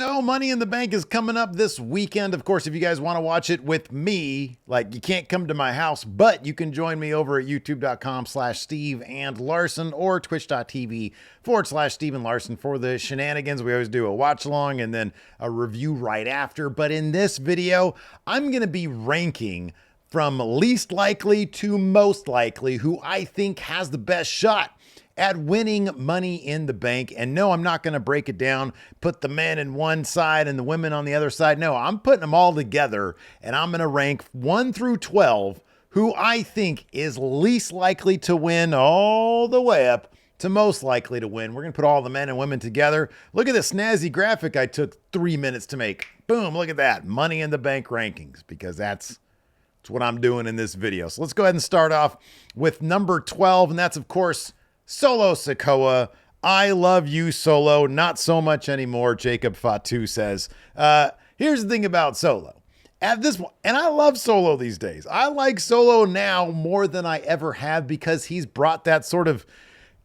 So Money in the Bank is coming up this weekend. Of course, if you guys want to watch it with me, like you can't come to my house, but you can join me over at youtube.com/Steve and Larson or twitch.tv/Steven Larson for the shenanigans. We always do a watch along and then a review right after. But in this video, I'm going to be ranking from least likely to most likely who I think has the best shot at winning Money in the Bank. And no, I'm not going to break it down, put the men in one side and the women on the other side. No, I'm putting them all together and I'm going to rank 1 through 12 who I think is least likely to win all the way up to most likely to win. We're going to put all the men and women together. Look at this snazzy graphic I took 3 minutes to make. Boom, look at that. Money in the Bank rankings, because that's what I'm doing in this video. So let's go ahead and start off with number 12, and that's, of course, Solo Sikoa. I love you, Solo. Not so much anymore, Jacob Fatu says. Here's the thing about Solo. At this point, and I love Solo these days. I like Solo now more than I ever have because he's brought that sort of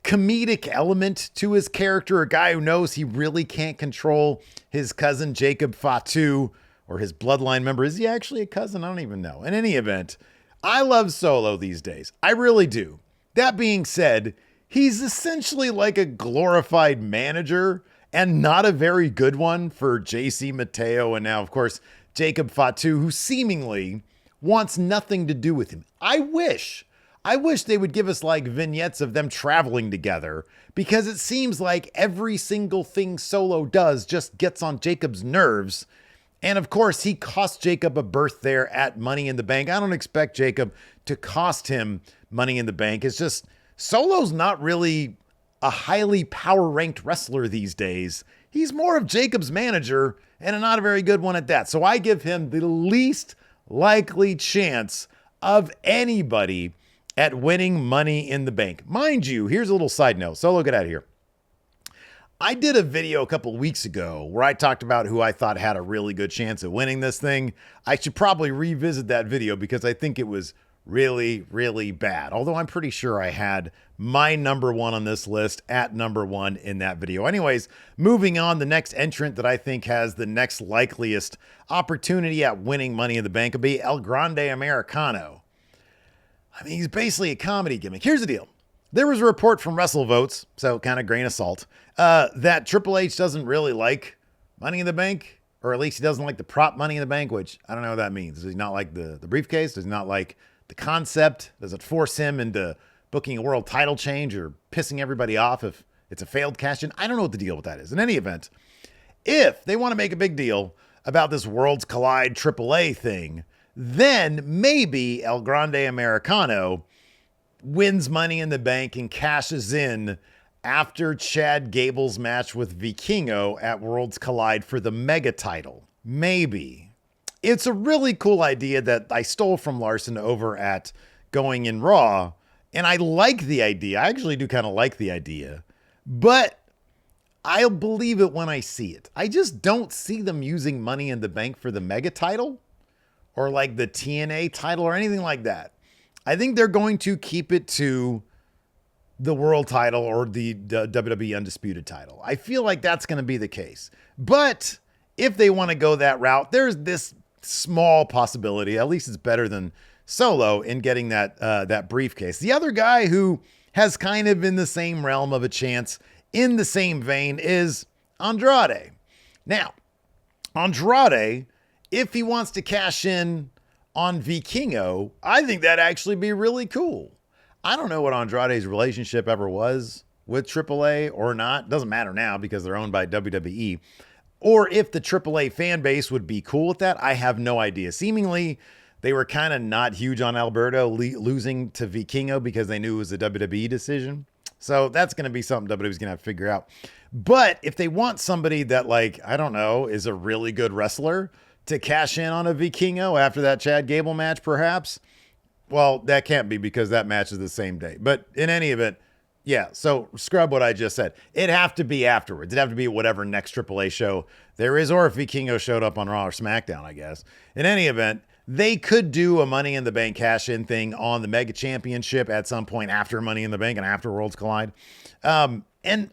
comedic element to his character. A guy who knows he really can't control his cousin, Jacob Fatu, or his bloodline member. Is he actually a cousin? I don't even know. In any event, I love Solo these days. I really do. That being said, he's essentially like a glorified manager and not a very good one for JC Mateo and now, of course, Jacob Fatu, who seemingly wants nothing to do with him. I wish they would give us like vignettes of them traveling together, because it seems like every single thing Solo does just gets on Jacob's nerves. And of course, he cost Jacob a berth there at Money in the Bank. I don't expect Jacob to cost him Money in the Bank. It's just Solo's not really a highly power-ranked wrestler these days. He's more of Jacob's manager, and not a very good one at that. So I give him the least likely chance of anybody at winning Money in the Bank. Mind you, here's a little side note. Solo, get out of here. I did a video a couple weeks ago where I talked about who I thought had a really good chance of winning this thing. I should probably revisit that video because I think it was really, really bad. Although I'm pretty sure I had my number one on this list at number one in that video. Anyways, moving on, the next entrant that I think has the next likeliest opportunity at winning Money in the Bank will be El Grande Americano. I mean, he's basically a comedy gimmick. Here's the deal. There was a report from WrestleVotes, so kind of grain of salt, that Triple H doesn't really like Money in the Bank, or at least he doesn't like the prop Money in the Bank, which I don't know what that means. Does he not like the briefcase? Does he not like the concept? Does it force him into booking a world title change or pissing everybody off if it's a failed cash-in? I don't know what the deal with that is. In any event, if they want to make a big deal about this Worlds Collide AAA thing, then maybe El Grande Americano wins Money in the Bank and cashes in after Chad Gable's match with Vikingo at Worlds Collide for the mega title. Maybe. It's a really cool idea that I stole from Larson over at Going in Raw, and I like the idea. I actually do kind of like the idea, but I'll believe it when I see it. I just don't see them using Money in the Bank for the mega title or like the TNA title or anything like that. I think they're going to keep it to the world title or the WWE Undisputed title. I feel like that's going to be the case. But if they want to go that route, there's this small possibility, at least it's better than Solo, in getting that briefcase. The other guy who has kind of in the same realm of a chance, in the same vein, is Andrade. Now, Andrade, if he wants to cash in on Vikingo, I think that'd actually be really cool. I don't know what Andrade's relationship ever was with AAA or not. Doesn't matter now because they're owned by WWE. Or if the AAA fan base would be cool with that, I have no idea. Seemingly, they were kind of not huge on Alberto losing to Vikingo because they knew it was a WWE decision. So that's going to be something WWE's going to have to figure out. But if they want somebody that, like, I don't know, is a really good wrestler to cash in on a Vikingo after that Chad Gable match, perhaps, well, that can't be because that match is the same day. But in any event, yeah, so scrub what I just said. It'd have to be afterwards. It'd have to be whatever next AAA show there is, or if Vikingo showed up on Raw or SmackDown, I guess. In any event, they could do a Money in the Bank cash-in thing on the Mega Championship at some point after Money in the Bank and after Worlds Collide. And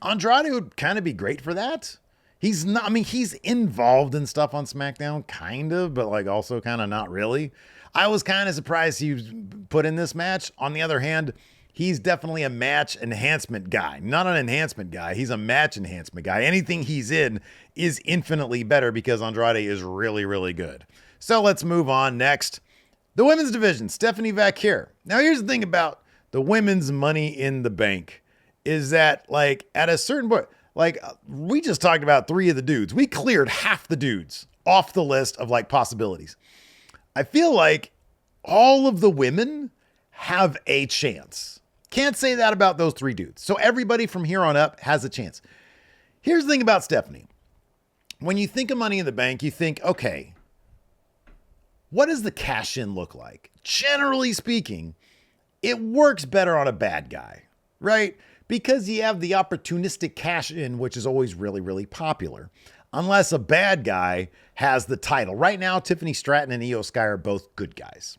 Andrade would kind of be great for that. He's not, I mean, he's involved in stuff on SmackDown, kind of, but like also kind of not really. I was kind of surprised he was put in this match. On the other hand, he's definitely a match enhancement guy, not an enhancement guy. He's a match enhancement guy. Anything he's in is infinitely better because Andrade is really, really good. So let's move on next. The women's division, Stephanie Vaquer. Now, here's the thing about the women's Money in the Bank is that, like, at a certain point, like, we just talked about 3 of the dudes. We cleared half the dudes off the list of, like, possibilities. I feel like all of the women have a chance. Can't say that about those 3 dudes. So everybody from here on up has a chance. Here's the thing about Stephanie. When you think of Money in the Bank, you think, okay, what does the cash in look like? Generally speaking, it works better on a bad guy, right? Because you have the opportunistic cash in, which is always really, really popular. Unless a bad guy has the title. Right now, Tiffany Stratton and Io Sky are both good guys.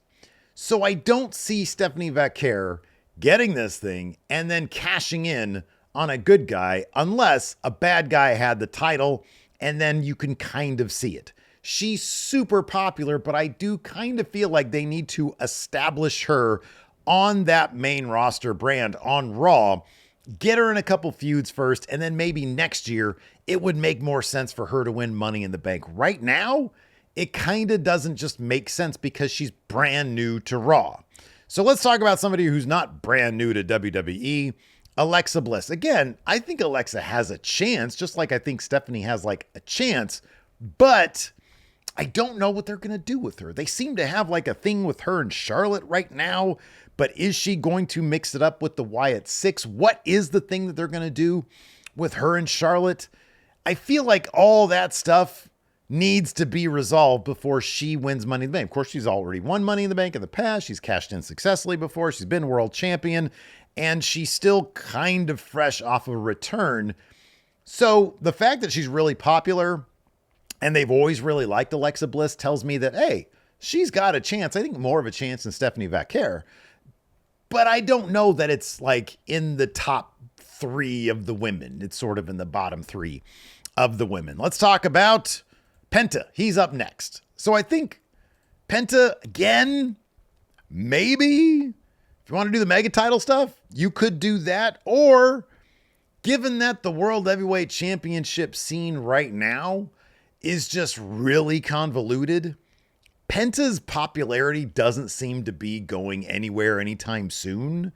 So I don't see Stephanie Vaquer getting this thing and then cashing in on a good guy unless a bad guy had the title, and then you can kind of see it. She's super popular, but I do kind of feel like they need to establish her on that main roster brand on Raw. Get her in a couple feuds first, and then maybe next year it would make more sense for her to win Money in the Bank. Right now, it kind of doesn't just make sense because she's brand new to Raw. So let's talk about somebody who's not brand new to WWE, Alexa Bliss. Again, I think Alexa has a chance, just like I think Stephanie has like a chance, but I don't know what they're going to do with her. They seem to have like a thing with her and Charlotte right now. But is she going to mix it up with the Wyatt Six? What is the thing that they're going to do with her and Charlotte? I feel like all that stuff needs to be resolved before she wins Money in the Bank. Of course, she's already won Money in the Bank in the past. She's cashed in successfully before. She's been world champion, and she's still kind of fresh off of a return. So the fact that she's really popular and they've always really liked Alexa Bliss tells me that, hey, she's got a chance. I think more of a chance than Stephanie Vaquer. But I don't know that it's like in the top 3 of the women. It's sort of in the bottom 3 of the women. Let's talk about Penta. He's up next. So I think Penta, again, maybe if you want to do the mega title stuff, you could do that. Or given that the World Heavyweight Championship scene right now is just really convoluted, Penta's popularity doesn't seem to be going anywhere anytime soon.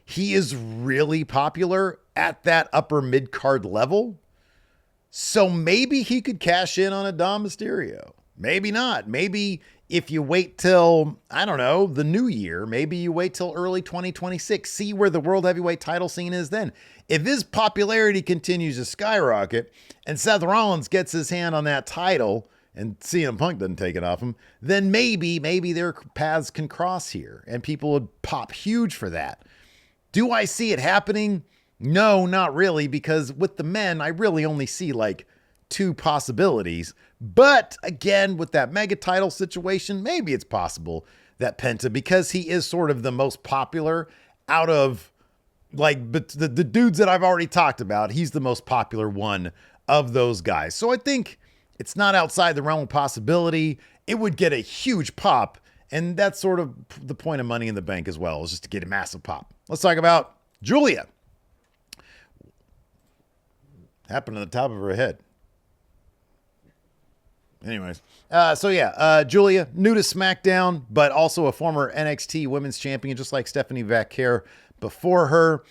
He is really popular at that upper mid-card level. So maybe he could cash in on a Dom Mysterio. Maybe not. Maybe if you wait till, I don't know, the new year, maybe you wait till early 2026, see where the World Heavyweight title scene is then. If his popularity continues to skyrocket and Seth Rollins gets his hand on that title and CM Punk doesn't take it off him, then maybe their paths can cross here and people would pop huge for that. Do I see it happening? No, not really, because with the men, I really only see like 2 possibilities. But again, with that mega title situation, maybe it's possible that Penta, because he is sort of the most popular out of like but the dudes that I've already talked about, he's the most popular one of those guys. So I think it's not outside the realm of possibility. It would get a huge pop. And that's sort of the point of Money in the Bank as well, is just to get a massive pop. Let's talk about Julia. Happened to the top of her head. Anyways. Julia, new to SmackDown, but also a former NXT Women's Champion, just like Stephanie Vaquer before her.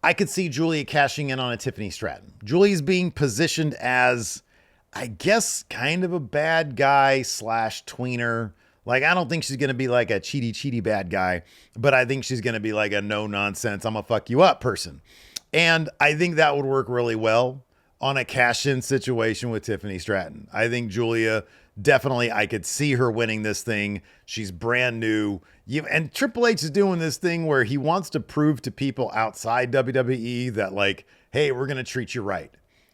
I could see Julia cashing in on a Tiffany Stratton. Julia's being positioned as, I guess, kind of a bad guy / tweener. Like, I don't think she's going to be like a cheaty bad guy, but I think she's going to be like a no nonsense, I'm going to fuck you up person. And I think that would work really well on a cash-in situation with Tiffany Stratton. I think Julia, definitely, I could see her winning this thing. She's brand new. And Triple H is doing this thing where he wants to prove to people outside WWE that, like, hey, we're going to treat you right.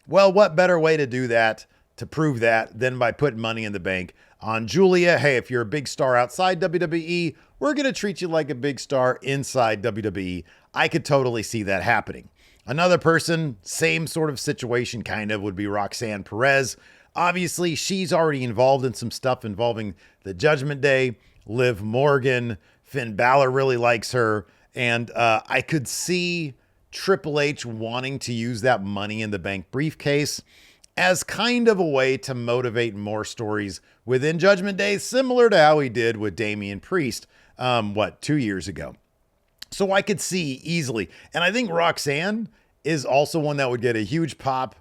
Well, what better way to do that, to prove that, than by putting Money in the Bank on Julia? Hey, if you're a big star outside WWE, we're going to treat you like a big star inside WWE. I could totally see that happening. Another person, same sort of situation kind of, would be Roxanne Perez. Obviously, she's already involved in some stuff involving the Judgment Day, Liv Morgan, Finn Balor really likes her. And I could see Triple H wanting to use that Money in the Bank briefcase as kind of a way to motivate more stories within Judgment Day, similar to how he did with Damian Priest, 2 years ago. So I could see easily. And I think Roxanne is also one that would get a huge pop.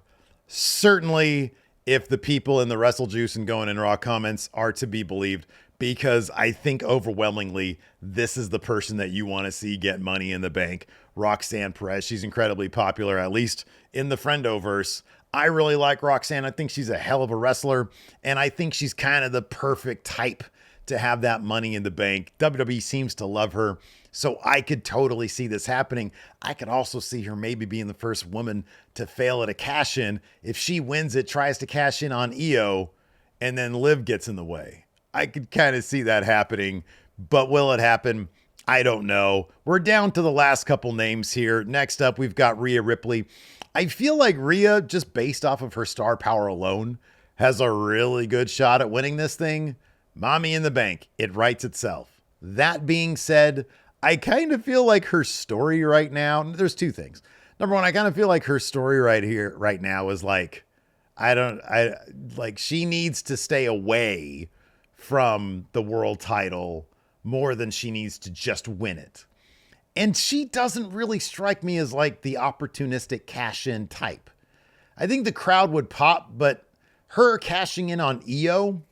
Certainly if the people in the Wrestle Juice and Going in Raw comments are to be believed, because I think overwhelmingly this is the person that you want to see get Money in the Bank. Roxanne Perez. She's incredibly popular, at least in the Friendoverse. I really like Roxanne. I think she's a hell of a wrestler, and I think she's kind of the perfect type to have that Money in the Bank. WWE seems to love her, so I could totally see this happening. I could also see her maybe being the first woman to fail at a cash-in. If she wins it, tries to cash in on Io, and then Liv gets in the way. I could kind of see that happening, but will it happen? I don't know. We're down to the last couple names here. Next up, we've got Rhea Ripley. I feel like Rhea, just based off of her star power alone, has a really good shot at winning this thing. Money in the Bank. It writes itself. That being said, I kind of feel like her story right now, there's two things. Number one, I kind of feel like her story right now is like, she needs to stay away from the world title more than she needs to just win it. And she doesn't really strike me as like the opportunistic cash-in type. I think the crowd would pop, but her cashing in on Io,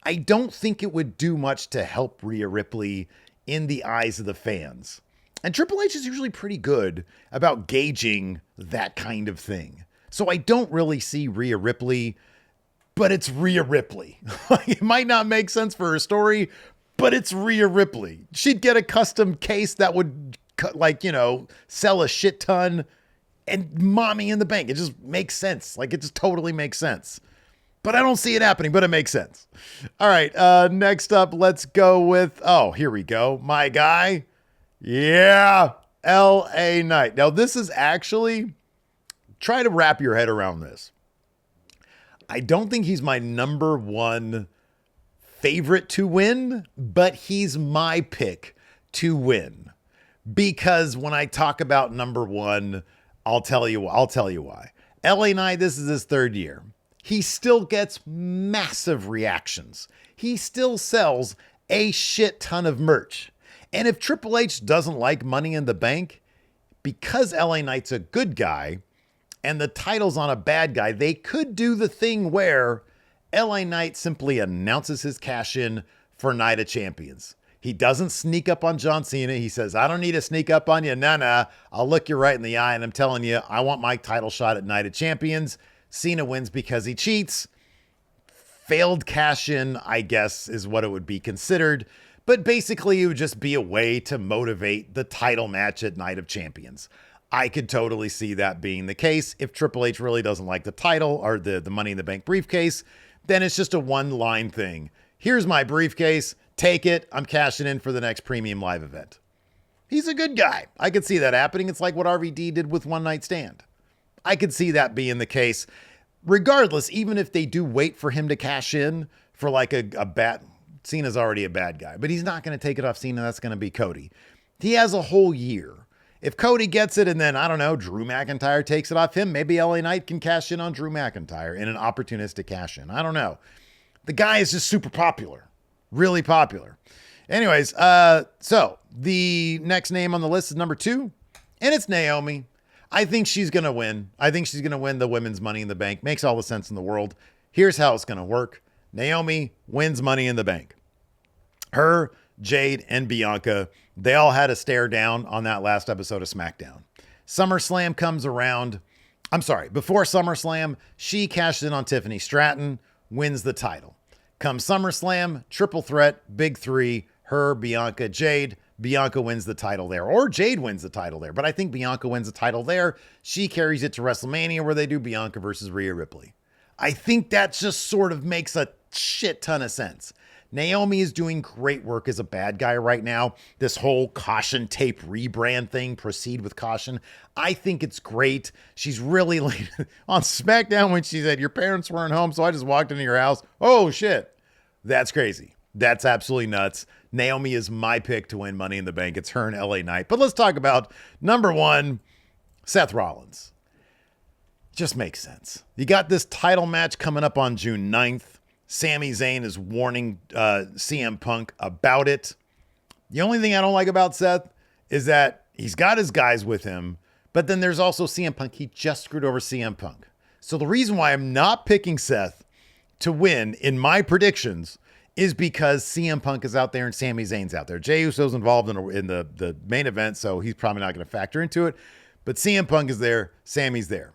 I don't think it would do much to help Rhea Ripley in the eyes of the fans. And Triple H is usually pretty good about gauging that kind of thing. So I don't really see Rhea Ripley, but it's Rhea Ripley. It might not make sense for her story, but it's Rhea Ripley. She'd get a custom case that would sell a shit ton, and Money in the Bank. It just makes sense. Like, it just totally makes sense. But I don't see it happening, but it makes sense. All right, next up, let's go with, here we go. My guy. Yeah, LA Knight. Now, this is actually, try to wrap your head around this. I don't think he's my number one favorite to win, but he's my pick to win. Because when I talk about number one, I'll tell you why. LA Knight, this is his third year. He still gets massive reactions. He still sells a shit ton of merch. And if Triple H doesn't like Money in the Bank, because LA Knight's a good guy and the title's on a bad guy, they could do the thing where LA Knight simply announces his cash in for Night of Champions. He doesn't sneak up on John Cena. He says, I don't need to sneak up on you. Nah. I'll look you right in the eye and I'm telling you, I want my title shot at Night of Champions. Cena wins because he cheats. Failed cash in, I guess, is what it would be considered. But basically, it would just be a way to motivate the title match at Night of Champions. I could totally see that being the case. If Triple H really doesn't like the title or the Money in the Bank briefcase, then it's just a one-line thing. Here's my briefcase. Take it. I'm cashing in for the next premium live event. He's a good guy. I could see that happening. It's like what RVD did with One Night Stand. I could see that being the case. Regardless, even if they do wait for him to cash in for like a bad... Cena's already a bad guy, but he's not going to take it off Cena. That's going to be Cody. He has a whole year. If Cody gets it and then, I don't know, Drew McIntyre takes it off him, maybe LA Knight can cash in on Drew McIntyre in an opportunistic cash in. I don't know. The guy is just super popular. Really popular. Anyways, so the next name on the list is number 2, and it's Naomi. I think she's going to win. I think she's going to win the women's Money in the Bank. Makes all the sense in the world. Here's how it's going to work. Naomi wins Money in the Bank. Her, Jade, and Bianca, they all had a stare down on that last episode of SmackDown. SummerSlam comes around. Before SummerSlam, she cashed in on Tiffany Stratton, wins the title. Come SummerSlam, triple threat, big three, her, Bianca, Jade. Bianca wins the title there, or Jade wins the title there. But I think Bianca wins the title there. She carries it to WrestleMania where they do Bianca versus Rhea Ripley. I think that just sort of makes a shit ton of sense. Naomi is doing great work as a bad guy right now. This whole caution tape rebrand thing, proceed with caution. I think it's great. She's really like on SmackDown when she said, your parents weren't home, so I just walked into your house. Oh, shit. That's crazy. That's absolutely nuts. Naomi is my pick to win Money in the Bank. It's her and LA Knight. But let's talk about number one, Seth Rollins. Just makes sense. You got this title match coming up on June 9th. Sami Zayn is warning CM Punk about it. The only thing I don't like about Seth is that he's got his guys with him, but then there's also CM Punk. He just screwed over CM Punk. So the reason why I'm not picking Seth to win in my predictions is because CM Punk is out there and Sami Zayn's out there. Jey Uso's involved in the main event, so he's probably not going to factor into it. But CM Punk is there. Sami's there.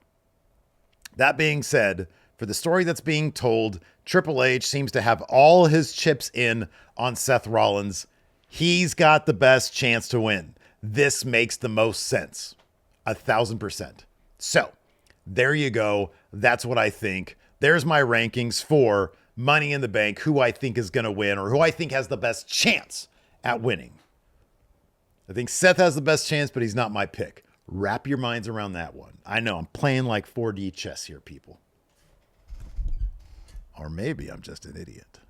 That being said, for the story that's being told, Triple H seems to have all his chips in on Seth Rollins. He's got the best chance to win. This makes the most sense. 1,000%. So there you go. That's what I think. There's my rankings for Money in the Bank, who I think is going to win or who I think has the best chance at winning. I think Seth has the best chance, but he's not my pick. Wrap your minds around that one. I know I'm playing like 4D chess here, people. Or maybe I'm just an idiot.